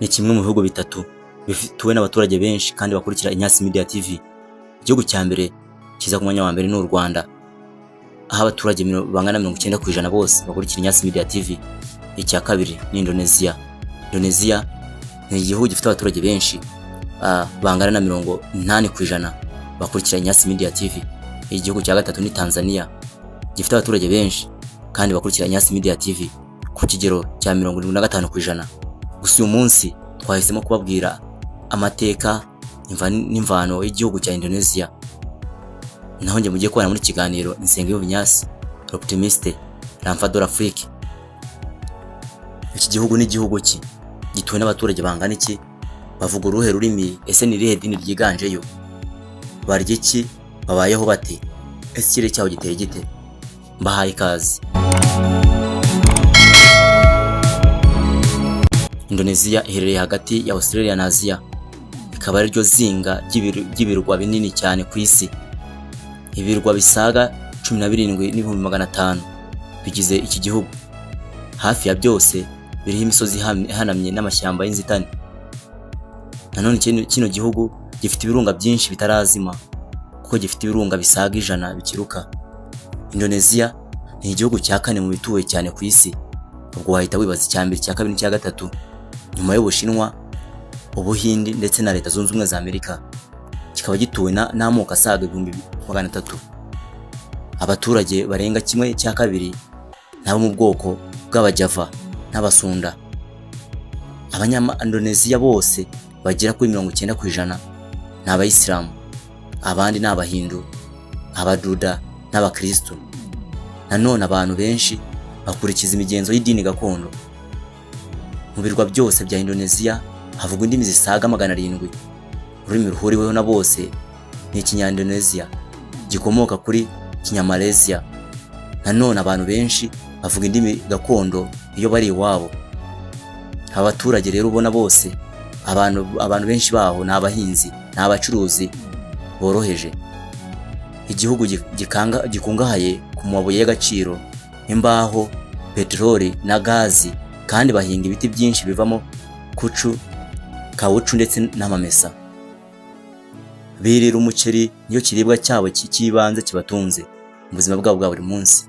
ni kimwe mu bihugu bitatu bifituwe n'abaturage benshi kandi bakurikira Inyasi Media TV. Igihugu cya mbere kiza ku mwanya wa mbere ni u Rwanda, aho abaturage bangana 90% bose bakurikira Inyasi Media TV. Icya kabiri ni Indonesia. Indonesia ni igihugu gifite abaturage benshi bangana na 80% bakurikira Inyasi Media TV. Igihugu cya gatatu ni Tanzania, gifite abaturage benshi kandi bakurikira Inyasi Media TV ku kigero cya 75%. Gusa uyu munsi twahisemo kubabwira amateka n'imvano y'igihugu cya Indonesia. Naho nge mugiye kubana muri kiganiro Nsengiyumva Ignace, L'Optimiste, L'Enfant de l'Afrique. Iki gihugu ni igihugu ki gituwe n'abaturage bangana iki, bavuga uruhe rurimi, ese ni irihe dini ryiganjeyo, barya iki, babayeho bate, ese ikirere cyaho giteye gite? Mbahaye ikaze. Indonesia iherereye hagati ya Australia na Asia, ikaba ari ryo zinga ry'ibirwa binini cyane ku isi. Ibirwa bisaga 17,500 bigize iki gihugu. Hafi ya byose biriho imisozi ihanamye n'amashyamba y'inzitane. Nanone kino gihugu gifite ibirunga byinshi bitarazima, kuko gifite ibirunga bisaga 100 bikiruka. Indonesia ni igihugu cya kane mu bituwe cyane ku isi. Ubwo wahita wibaza icya mbere, icya kabiri n'icya gatatu, nyuma y'Ubushinwa, Ubuhindi ndetse na Leta Zunze Ubumwe za Amerika. Kikaba gituwe n'amoko asaga 300. Abaturage barenga 1/2 nabo mu bwoko bw'Abajava n'Abasunda. Abanya-Indonesia bose bagera kuri 90% ni Abayisilamu, abandi ni Abahindu, Abaduda n'Abakristo. Nanone abantu benshi bakurikiza imigenzo y'idini gakondo. Mu birwa byose bya Indonesia havugwa indimi zisaga 700. Ururimi ruhuriweho na bose ni Ikinya-Indonesia gikomoka kuri Kinya-Malaysia. Nanone abantu benshi bavuga indimi gakondo iyo bari iwabo. Abaturage rero ubona bose, abantu benshi baho ni abahinzi, ni abacuruzi boroheje. Igihugu gikungahaye ku mabuye y'agaciro, imbaho, peteroli na gazi, kandi bahinga ibiti byinshi bivamo kawucu ndetse n'amamesa. Birira umuceri niyo kiribwa cyabo cy'ibanze kibatunze mu buzima bwabo bwa buri munsi.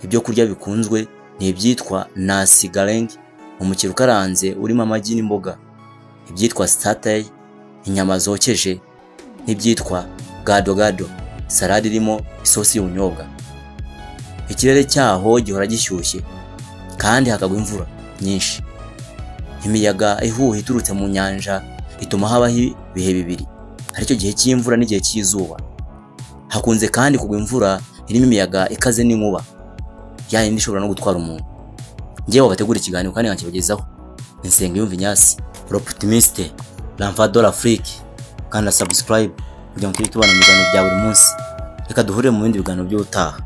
Ibyo kurya bikunzwe ni ibyitwa nasi goreng, umuceri ukaranze urimo amagi n'imboga, ibyitwa satay, inyama zokeje, n'ibyitwa gado-gado, salade irimo isosi y'ubunyobwa. Ikirere cyaho gihora gishyushye kandi hakagwa imvura nyinshi. Imiyaga ihuha iturutse mu nyanja ituma habaho ibihe bibiri, aricyo gihe cy'imvura n'igihe cy'izuba. Hakunze kandi kugwa imvura irimo imiyaga ikaze n'inkuba, yayindi ishobora no gutwara umuntu. Ngewe bategura ikiganiro kandi nkakibagezaho, Nsengiyumva Ignace, L'Optimiste, L'Enfant de l'Afrique, kandi subscribe kugira ngo tubane mu biganiro bya buri munsi. Reka duhure mu bindi biganiro by'ubutaha.